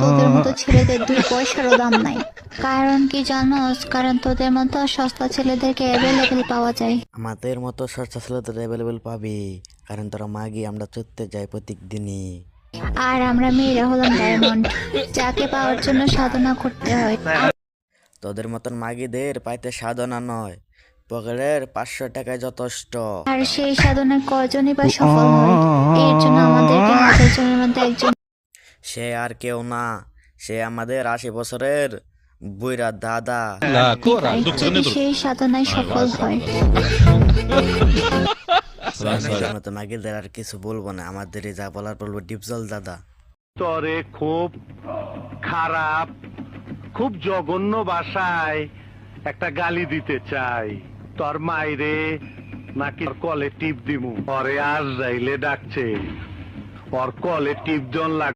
তোদের মতো ছেলেদের 2 পয়সারও দাম নাই। কারণ কি জানোস? কারণ তোদের মতো সস্তা ছেলেদেরকে অ্যাভেলেবেল পাওয়া যায়। আমাদের মতো সস্তা ছেলেদের অ্যাভেলেবেল পাবি, কারণ তোরা মাগি আমরা চড়তে যাই প্রত্যেক দিনই। আর আমরা মেয়েরা হলাম ডায়মন্ড, যাকে পাওয়ার জন্য সাধনা করতে হয়। তোদের মতন মাগিদের পাইতে সাধনা নয়, পকেটের 500 টাকায় যথেষ্ট। আর সেই সাধনায় কয়জনই বা সফল হয়? এর জন্য আমাদেরকে 1000 জনের মধ্যে একজন সে আর কেউ না, সে আমাদের 80 বছরের বুইরা দাদা। যদি সেই সাধনায় সফল হয়। তোদের মতো মাগিদের আর কিছু বলবো না, আমাদের যা বলার বলবো ডিপজল দাদা। তরে খুব খারাপ, খুব জঘন্য ভাষায় একটা গালি দিতে চাই। তোর মাইরে নাকি ওর কলে টিপ দিমু, পরে আজ যাইলে ডাকছে, ওর কলে টিপ জন লাগ